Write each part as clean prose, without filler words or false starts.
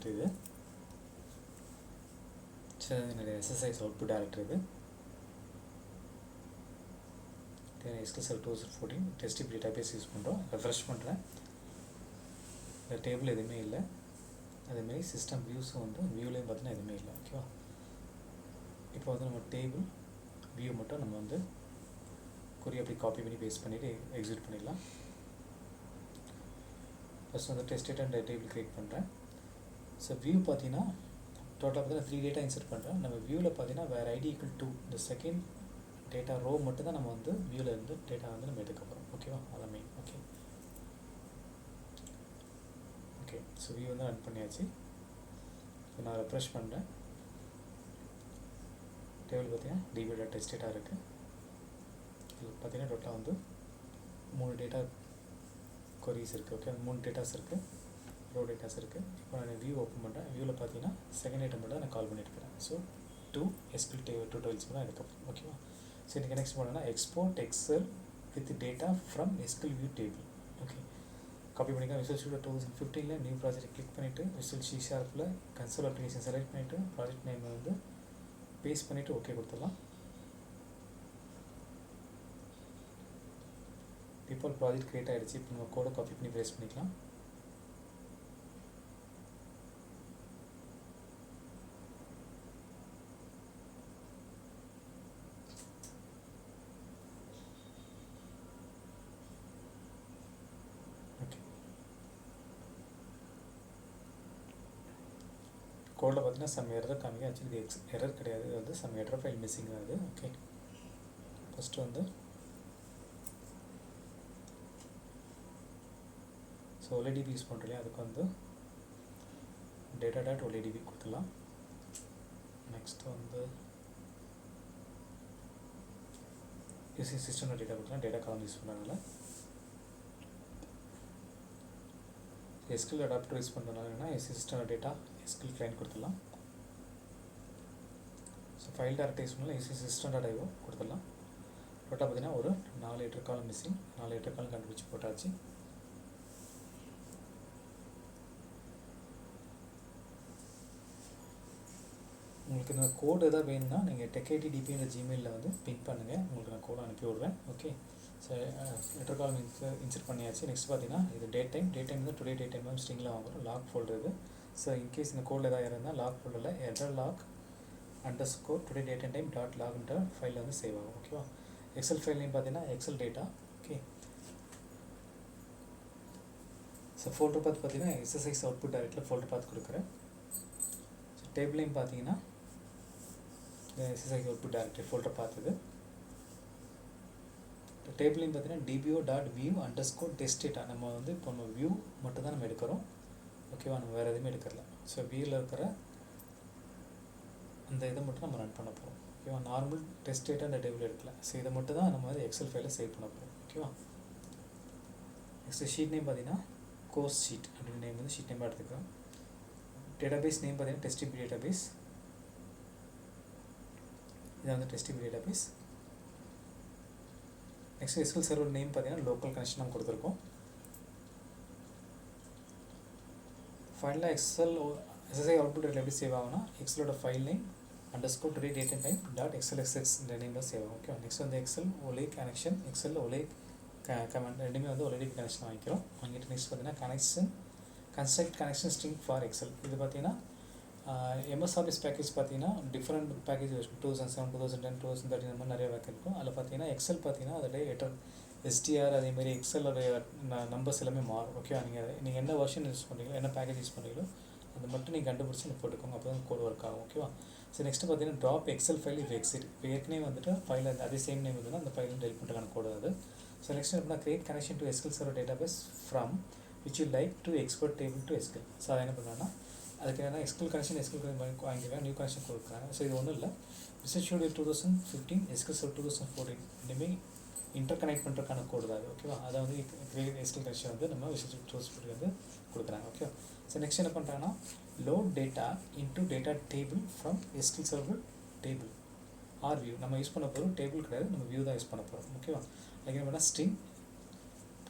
Directory இது. சரி, என்னுடைய SSIS அவுட்புட் டைரக்டரி இது. SQL Server 2014 TechIT DBA use பண்ணுறோம். ரெஃப்ரெஷ் பண்ணுறேன். இந்த டேபிள் எதுவுமே இல்லை. அதேமாதிரி சிஸ்டம் வியூஸும் வந்து வியூலேயும் பார்த்தீங்கன்னா எதுவுமே இல்லை. ஓகேவா? இப்போ வந்து நம்ம டேபிள் வியூ மட்டும் நம்ம வந்து கொரி அப்படி காப்பி பண்ணி பேஸ்ட் பண்ணிவிட்டு எக்ஸிக்யூட் பண்ணிடலாம். ஃபஸ்ட் வந்து test data and table create பண்ணுறேன். ஸோ வியூ பார்த்தீங்கன்னா டோட்டலாக பார்த்தீங்கன்னா 3 டேட்டா இன்சர்ட் பண்ணுறேன். நம்ம வியூவில் பார்த்தீங்கன்னா வேறு ஐடி ஈக்குவல் 2 இந்த செகண்ட் டேட்டா ரோ மட்டும் தான் நம்ம வந்து வியூவில் இருந்து டேட்டா வந்து நம்ம எடுக்க போகிறோம். ஓகேவா? அதான் மெயின். ஓகே, ஸோ வியூ வந்து ரன் பண்ணியாச்சு. இப்போ நான் ரெஃப்ரெஷ் பண்ணுறேன். டேபிள் பார்த்தீங்கன்னா DBA டெஸ்ட் டேட்டா இருக்குது. இது பார்த்தீங்கன்னா டோட்டலாக வந்து 3 டேட்டா கொரிஸ் இருக்குது. ஓகே, 3 டேட்டாஸ் இருக்குது, ரோ டேட்டாஸ் இருக்குது. இப்போ நான் வியூ ஓப்பன் பண்ணுறேன். வியூவில் பார்த்தீங்கன்னா செகண்ட் ஐட்டம் மட்டும் நான் கால் பண்ணியிருக்கிறேன். ஸோ 2 SQL tutorials தான் எடுக்கப்படும். ஓகேவா? ஸோ இன்றைக்கி நெக்ஸ்ட் பண்ணோன்னா export excel with data from SQL view table. Okay, copy பண்ணிக்கலாம். Visual studio 2015 new project click பண்ணிவிட்டு visual C# console application select பண்ணிவிட்டு ப்ராஜெக்ட் நேம் வந்து பேஸ்ட் பண்ணிவிட்டு ஓகே கொடுத்துடலாம். டிஃபால்ட் ப்ராஜெக்ட் க்ரியேட் ஆகிடுச்சு. இப்போ நம்ம கோடை காப்பி பண்ணி பேஸ்ட் பண்ணிக்கலாம். ஓகே, கோடில் பார்த்தீங்கன்னா சம் எரர் காமிக்க. ஆக்சுவலி இது எரர் கிடையாது, இது வந்து சம் எரர் ஃபைல் மிஸ்ஸிங் ஆகுது. ஓகே, ஃபஸ்ட்டு வந்து ஸோ OLEDB யூஸ் பண்ணுறோம். அதுக்கு வந்து data.OLEDB கொடுத்துடலாம். நெக்ஸ்ட் வந்து சிஸ்டம் டேட்டா கொடுத்துலாம். டேட்டா காலம் யூஸ் பண்ணுறதுனால SQL அடாப்டர் யூஸ் பண்ணுறதுனால சிஸ்டம் டேட்டா SQL கிளைண்ட் கொடுத்துடலாம். ஸோ ஃபைல் டேரக்டர் யூஸ் பண்ணலாம். system.io கொடுத்துடலாம். டோட்டா பார்த்தீங்கன்னா ஒரு 4 எட்டர் காலம் மிஸ்ஸிங். 4 எட்டர் காலம் கண்டுபிடிச்சி போட்டாச்சு. உங்களுக்கு இந்த கோடு எதாவது வேணும்னா நீங்கள் TechIT DBA ஜிமெயிலில் வந்து பிங்க் பண்ணுங்கள். உங்களுக்கு நான் கோடை அனுப்பி விட்றேன். Okay, so letter column insert பண்ணியாச்சு. நெக்ஸ்ட் பார்த்தீங்கன்னா இது டேட் டைம் வந்து டுடே டேட் டைம் ஸ்ட்ரிங்கில் வாங்குறோம். லாக் ஃபோல்டர் இது. ஸோ இன்கேஸ் இந்த கோடில் எதாவது இருந்தால் லாக் ஃபோல்டரில் error_log_today date and time .logன்ற ஃபைலில் வந்து சேவ் ஆகும். ஓகேவா? எக்ஸல் ஃபைல் நேம் பார்த்தீங்கன்னா XL data. Okay, so folder பார்த்து பார்த்தீங்கன்னா SSIS அவுட்புட் டைரக்டில் ஃபோல்டர் பார்த்து கொடுக்குறேன். ஸோ டேபிள் நேம் பார்த்தீங்கன்னா SSIS அவுட்புட் டைரக்டரி ஃபோல்டர் பார்த்தது. டேபிள் நேம் பார்த்தீங்கன்னா dbo.view_test_data. நம்ம வந்து இப்போ நம்ம வியூ மட்டும் தான் நம்ம எடுக்கிறோம். ஓகேவா? நம்ம வேறு எதுவுமே எடுக்கல. ஸோ வியூவில் இருக்கிற அந்த இதை மட்டும் நம்ம ரன் பண்ண போகிறோம். ஓகேவா? நார்மல் டெஸ்ட் டேட்டா அந்த டேபிள் எடுக்கல. ஸோ இதை மட்டும் தான் நம்ம வந்து எக்ஸல் ஃபைலில் சேவ் பண்ண போகிறோம். ஓகேவா? நெக்ஸ்ட் ஷீட் நேம் பார்த்தீங்கன்னா கோர்ஸ் ஷீட் அப்படின்னு நேம் வந்து ஷீட் நேமாக எடுத்துக்கிறோம். டேட்டாபேஸ் நேம் பார்த்தீங்கன்னா TechIT டேட்டாபேஸ். இதை வந்து TechIT database. Next SQL server name பார்த்தீங்கன்னா லோக்கல் கனெக்ஷன் நம்ம கொடுத்துருக்கோம். ஃபைனலாக SSI அவுட்புட் எப்படி சேவ் ஆகும்னா எக்ஸலோட file name _today date and time .xlsx இந்த நேமில் சேவ் ஆகும். ஓகே, நெக்ஸ்ட் வந்து excel OLE connection. Excel OLE command ரெண்டுமே வந்து OLEDB கனெக்ஷன் வாங்கிக்கிறோம். வாங்கிட்டு நெக்ஸ்ட் பார்த்தீங்கன்னா construct connection string for Excel. இது பார்த்தீங்கன்னா MS Office பேக்கேஜ் பார்த்தீங்கன்னா டிஃப்ரெண்ட் பேக்கேஜ் 2007, 2010, 2013 இந்த மாதிரி நிறைய பேக்கேஜ் இருக்கும். அதில் பார்த்தீங்கன்னா எக்ஸல் பார்த்தீங்கன்னா அதில் STR அதேமாதிரி எக்ஸலோடைய நம்பர்ஸ் எல்லாமே மாறும். ஓகே, நீங்கள் என்ன வெர்ஷன் யூஸ் பண்ணுறீங்களோ, என்ன பேக்கேஜ் யூஸ் பண்ணுறீங்களோ அது மட்டும் நீங்கள் கண்டுபிடிச்சி நீங்கள் போட்டுக்கோங்க. அப்போ தான் கோட் ஒர்க் ஆகும். ஓகேவா? ஸோ நெக்ஸ்ட்டு பார்த்தீங்கன்னா drop Excel file if exit. இப்போ ஏற்கனவே வந்துட்டு ஃபைல் அதே சேம் நேம் வந்துன்னா அந்த ஃபைல் டெலிட் பண்ணுறதுக்கான கோடு அது. ஸோ நெக்ஸ்ட் எப்படின்னா create connection to SQL server database from which you like to export table to SQL. So அதை என்ன பண்ணுறேன்னா அதுக்கு என்னென்னா SQL கனெக்ஷன் வாங்கிக்கிறேன், நியூ கனெக்ஷன் கொடுக்குறாங்க. ஸோ இது ஒன்றும் இல்லை, விசுவல் ஸ்டுடியோ 2015 SQL சர்வர் 2014 ரெண்டுமே இன்டர் கனெக்ட் பண்ணுறதுக்கான கோடு தான் அது. ஓகேவா? அதை வந்து கிரியேட் SQL கனெக்ஷன் வந்து நம்ம விசுவல் ஸ்டுடியோ வந்து கொடுக்குறாங்க. ஓகே, ஸோ நெக்ஸ்ட் என்ன பண்ணுறாங்கன்னா load data into data table from SQL server table R view. நம்ம யூஸ் பண்ண போகிறோம் டேபிள் கிடையாது, நம்ம வியூ தான் யூஸ் பண்ண போகிறோம். ஓகேவா? அதுக்கு என்ன பண்ணால் ஸ்ட்ரிங்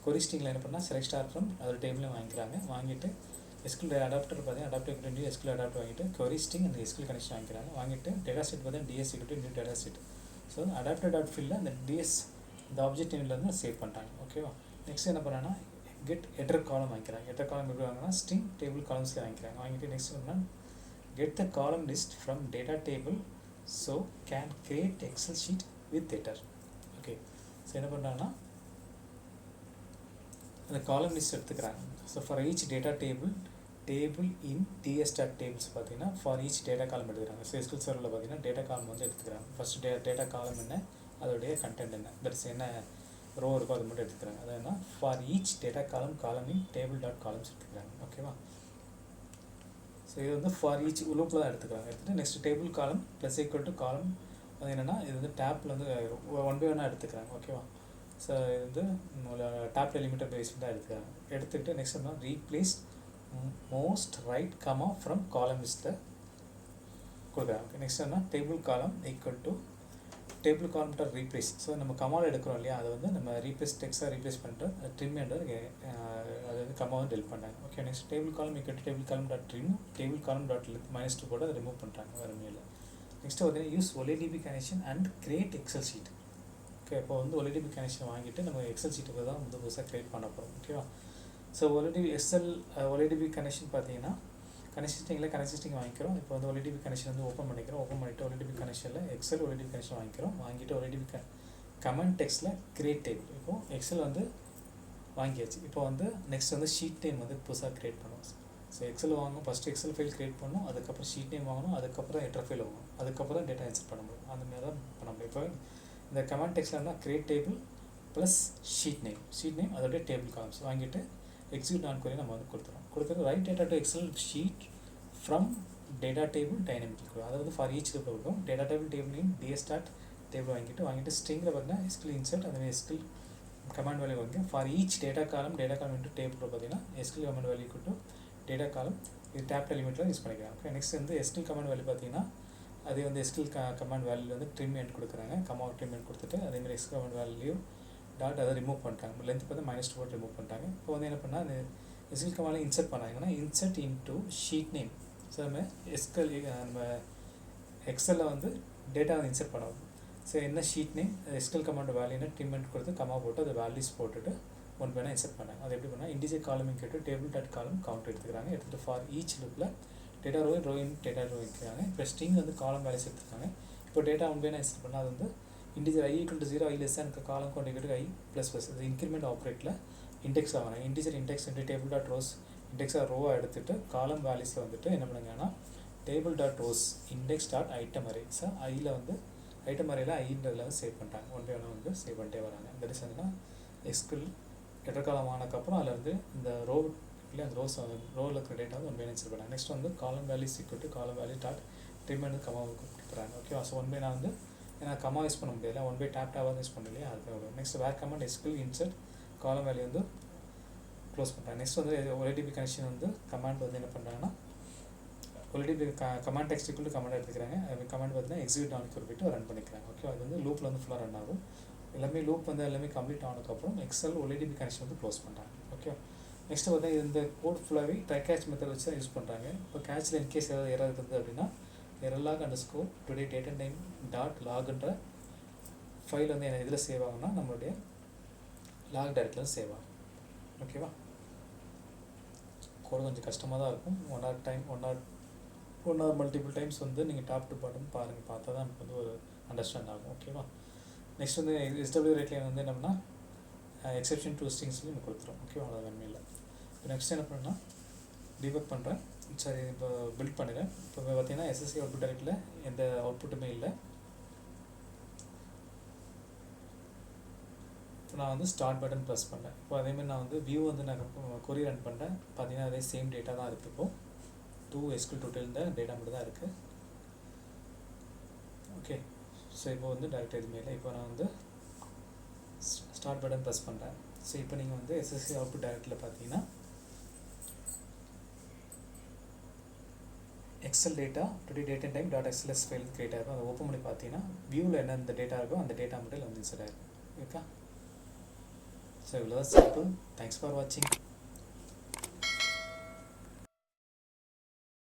கொரி ஸ்ட்ரிங்கில் என்ன பண்ணால் செலக்ட் ஸ்டார் ஃப்ரம் அதோட டேபிளையும் வாங்கிக்கிறாங்க. வாங்கிட்டு SQL அடாப்டர் பார்த்தீங்கன்னா அடாப்டர் நியூ SQL அடாப்டர் வாங்கிட்டு query string and SQL connection வாங்கிக்கிறாங்க. வாங்கிட்டு டேட்டா செட் பார்த்தீங்கன்னா DS equal new data set. So adapter dot ஃபீல்டில் அந்த DS இந்த ஆப்ஜெக்ட் நேம்லேருந்து சேவ் பண்ணிட்டாங்க. ஓகேவா. நெக்ஸ்ட் என்ன பண்ணாங்கன்னா கெட் ஹெடர் காலம் வாங்கிக்கிறாங்க. ஹெடர் காலம் எப்படி வாங்கினா ஸ்ட்ரிங் டேபிள் காலம்ஸில் வாங்கிக்கிறாங்க. வாங்கிட்டு நெக்ஸ்ட் என்ன get the column list from data table so can create Excel sheet with header. Okay, so என்ன பண்ணுறாங்கன்னா அந்த காலம் லிஸ்ட் எடுத்துக்கிறாங்க. So for each data table in ds.tables பார்த்தீங்கன்னா ஃபார் ஈச் டேட்டா காலம் எடுத்துக்கிறாங்க. ஸோ SQL சர்வரில் பார்த்தீங்கன்னா டேட்டா காலம் வந்து எடுத்துக்கிறாங்க. ஃபர்ஸ்ட் டேட்டா காலம் என்ன, அதோடைய கண்டென்ட் என்ன, தட்ஸ் என்ன ரோ இருக்கோ அது மட்டும் எடுத்துக்கிறாங்க. அது என்ன ஃபார் ஈச் டேட்டா காலம் இன் table.columns எடுத்துக்கிறாங்க. ஓகேவா. ஸோ இது வந்து ஃபார் ஈச் லூப்பில் தான் எடுத்துக்கிறாங்க. எடுத்துகிட்டு நெக்ஸ்ட் டேபிள் காலம் ப்ளஸ் ஈக்குவல் டு காலம் அது என்னென்னா இது வந்து டேப்பில் வந்து 1 by 1 எடுத்துக்கிறாங்க. ஓகேவா. ஸோ இது வந்து டேப் டெலிமிட்டர் பேஸ் தான் எடுத்துக்கிறாங்க. எடுத்துக்கிட்டு நெக்ஸ்ட் என்ன replace most right comma from காலம் லிஸ்ட்டில் கொடுக்குறாங்க. ஓகே, நெக்ஸ்ட் என்ன டேபிள் காலம் ஈக்குவல் டு டேபிள் காலம் ரீப்ளேஸ். ஸோ நம்ம கமால் எடுக்கிறோம் இல்லையா, அது வந்து நம்ம ரீப்ளேஸ் டெக்ஸ்ட்டாக ரீப்ளேஸ் பண்ணிட்டு ட்ரிம் என்று அது வந்து கமாவை டெலிட் பண்ணுறாங்க. ஓகே, நெக்ஸ்ட் டேபிள் காலம் ஈக்குவல் டு டேபிள் காலம் டாட் ட்ரிம் டேபிள் காலம் டாட் -2 போட்டு அதை ரிமூவ் பண்ணுறாங்க வேறு மேலே. நெக்ஸ்ட் பார்த்தீங்கன்னா use OLEDB connection and create Excel sheet. Okay, இப்போ வந்து OLEDB கனெக்ஷன் வாங்கிட்டு நம்ம எக்ஸல் ஷீட்டுக்கு தான் வந்து புதுசாக க்ரியேட் பண்ண போகிறோம். ஓகேவா. ஸோ OLEDB கனெக்ஷன் பார்த்தீங்கன்னா கனெக்ஷன் வாங்கிக்கிறோம். இப்போ வந்து OLEDB கனெக்ஷன் வந்து ஓப்பன் பண்ணிவிட்டு OLEDB கனெக்ஷனில் எக்ஸல் OLEDB கனெக்ஷன் வாங்கிட்டு OLEDB கமெண்ட் டெக்ஸ்ட்டில் கிரியேட் டேபிள். இப்போது எக்ஸல் வந்து வாங்கியாச்சு. இப்போ வந்து நெக்ஸ்ட் வந்து ஷீட் நேம் வந்து புதுசாக க்ரியேட் பண்ணுவோம். ஸோ எக்ஸல் வாங்கணும், ஃபஸ்ட்டு எக்ஸல் ஃபைல் க்ரியேட் பண்ணணும், அதுக்கப்புறம் ஷீட் நேம் வாங்கணும், அதுக்கப்புறம் ஹெடர் ஃபைல் வாங்கணும், அதுக்கப்புறம் டேட்டா இன்சர்ட் பண்ண முடியும். அந்த மாதிரி தான் பண்ண முடியும். இப்போ இந்த கமெண்ட் டெக்ஸ்ட்டில் இருந்தால் create table plus sheet name அதோடைய டேபிள் காலம்ஸ் வாங்கிட்டு எக்ஸிக்யூட் ஆன் query நம்ம வந்து கொடுத்துட்டு right data to Excel sheet from data table dynamic. அதாவது ஃபார் ஈச் கொடுக்கும் டேட்டா டேபிள் நேம் ds.table வாங்கிட்டு ஸ்ட்ரிங்கில் பார்த்தீங்கன்னா SQL இன்சர்ட் அதுமாதிரி SQL கமாண்ட் வேல்யூ வாங்கி ஃபார் ஈச் டேட்டா காலம் இன்ட்டு டேபிள் பார்த்தீங்கன்னா SQL command value to data காலம் இது டேப் எலிமெண்ட்டில் யூஸ் பண்ணிக்கலாம். ஓகே, நெக்ஸ்ட் வந்து SQL கமாண்ட் வேல்யூ பார்த்தீங்கன்னா அதே வந்து SQL கமாண்ட் வேல்யூ வந்து ட்ரிம் எண்ட் கொடுக்குறாங்க. கமாவை ட்ரிம் எண்ட் கொடுத்துட்டு அதேமாதிரி SQL கமாண்ட் வேல்யூ டாட் அதை ரிமூவ் பண்ணிட்டாங்க. லென்த் பார்த்து -2 போட்டு ரிமூவ் பண்ணிட்டாங்க. இப்போ வந்து என்ன பண்ணால் அந்த SQL கமாண்டில் இன்சர்ட் பண்ணாங்கன்னா insert into sheet name. So நம்ம நம்ம எக்ஸலில் வந்து டேட்டா வந்து இன்சர்ட் பண்ணுவோம். ஸோ என்ன ஷீட் நேம் SQL கமாண்ட் வேல்யூன்னு ட்ரிம் எண்ட் கொடுத்து கமா போட்டு அது வேல்யூஸ் போட்டுட்டு 1 by 1 இன்சர்ட் பண்ணாங்க. அது எப்படி பண்ணால் இண்டிஜர் காலம் கேட்டு டேபிள் டாட் காலம் கவுண்ட் எடுத்துக்கிறாங்க. எடுத்துகிட்டு ஃபார் ஈச் லூப்பில் டேட்டா டேட்டா ரோ வைக்கிறாங்க. இப்போ ஸ்ட்ரிங் வந்து காலம் வேல்யூஸ் எடுத்துருக்காங்க. இப்போ டேட்டா 1 by 1 இன்சர்ட் பண்ணால் அது வந்து இண்டிஜர் i = 0 i less காலம் கொண்டு i ++ இது இன்க்ரிமெண்ட் ஆப்ரேட்டில் இண்டெக்ஸ் ஆகணும். Integer index into table dot rows இண்டெக்ஸாக ரோவாக எடுத்துகிட்டு காலம் வேல்யூஸில் வந்துட்டு என்ன பண்ணுங்கன்னா table dot rows index dot item array. So ஐயில் வந்து ஐட்டம் அரேயில் ஐன்றதில் வந்து சேவ் பண்ணிட்டாங்க. 1 by 1 வந்து சேவ் பண்ணிட்டே வராங்க. தட் இஸ் என்னன்னா SQL எட்டர்காலம் ஆனதுக்கப்புறம் அதில் வந்து இந்த ரோ இல்லை அந்த ரோவில் இருக்கிற டேட்டா வந்து 1 by 1 இன்சர்ட் பண்ணாங்க. நெக்ஸ்ட் வந்து காலம் வேல்யூஸ் ஈக்குவல் டு காலம் வேல்யூ டாட் ட்ரிம் வந்து கமா கொடுக்குறாங்க. ஓகேவா. ஸோ 1 by 1 வந்து ஏன்னா கமா யூஸ் பண்ண முடியல 1 by டேப் யூஸ் பண்ண இல்லையா அதுக்கு. Next where command SQL insert column value வந்து க்ளோஸ் பண்ணுறாங்க. நெக்ஸ்ட் வந்து OLEDB கனெக்ஷன் வந்து கமாண்ட் வந்து என்ன பண்ணுறாங்கன்னா OLEDB command text equal to command எடுத்துக்கிறாங்க. அது கமாண்ட் பார்த்தீங்கன்னா எக்ஸிக்யூட் ஆன் போய்ட்டு ரன் பண்ணிக்கிறாங்க. ஓகே, அது வந்து லூப்பில் வந்து ஃபுல்லாக ரன் ஆகும். எல்லாமே லூப் வந்து எல்லாமே கம்ப்ளீட் ஆனதுக்கப்புறம் எக்ஸல் OLEDB கனெக்ஷன் வந்து க்ளோஸ் பண்ணுறாங்க. ஓகே, நெக்ஸ்ட்டு பார்த்தீங்கன்னா இந்த கோட் ஃபுல்லாகவே ட்ரை கேட்ச் மெத்தட் வச்சு தான் யூஸ் பண்ணுறாங்க. இப்போ கேட்சில் இன்கேஸ் ஏதாவது எரர் இருக்குது அப்படின்னா errorlog _ today date and time .logன்ற ஃபைல் வந்து என்ன இதில் சேவ் ஆகும்னா நம்மளுடைய லாக் டைரக்டில் சேவ் ஆகும். ஓகேவா. கோட் கொஞ்சம் கஷ்டமாக தான் இருக்கும். ஒன் ஆர் மல்டிபிள் டைம்ஸ் வந்து நீங்கள் டாப் டு பாட்டம் பாருங்கள், பார்த்தா தான் நமக்கு வந்து ஒரு அண்டர்ஸ்டாண்ட் ஆகும். ஓகேவா. நெக்ஸ்ட் வந்து SW ரேட்லைன் வந்து என்னன்னா எக்ஸெப்ஷன் டு ஸ்ட்ரிங்ஸ்லையும் நம்ம கொடுத்துரும். ஓகேவா, அது வேணுமே இல்லை. இப்போ நெக்ஸ்ட் என்ன பண்ணேன்னா டிபக் பண்ணுறேன். சரி, இப்போ பில்ட் பண்ணுறேன். இப்போ பார்த்தீங்கன்னா SSI அவுட்புட் டைரக்டில் எந்த அவுட்புட்டுமே இல்லை. இப்போ நான் வந்து ஸ்டார்ட் பட்டன் ப்ரெஸ் பண்ணேன். இப்போ அதேமாதிரி நான் வந்து வியூ வந்து நான் கொரி ரன் பண்ணுறேன். பார்த்தீங்கன்னா அதே சேம் டேட்டா தான் இருக்குது. இப்போது 2 SQL டோட்டல் டேட்டா மட்டும் தான் இருக்குது. ஓகே, ஸோ இப்போ வந்து டேரெக்டாக எதுவுமே இல்லை. இப்போ நான் வந்து ஸ்டார்ட் பட்டன் ப்ரெஸ் பண்ணுறேன். ஸோ இப்போ நீங்கள் வந்து SSI அவுட்புட் டைரக்டில் பார்த்தீங்கன்னா XL data today date and time .xls file create ஆகும். அதை ஓப்பன் பண்ணி பார்த்தீங்கன்னா வியூவில் என்ன இந்த டேட்டா இருக்கோ அந்த டேட்டா மட்டும் வந்து இன்சர்ட் ஆகிருக்கும். ஓகே, ஸோ இவ்வளோ தான் சிம்பிள். தேங்க்ஸ் ஃபார் வாட்சிங்.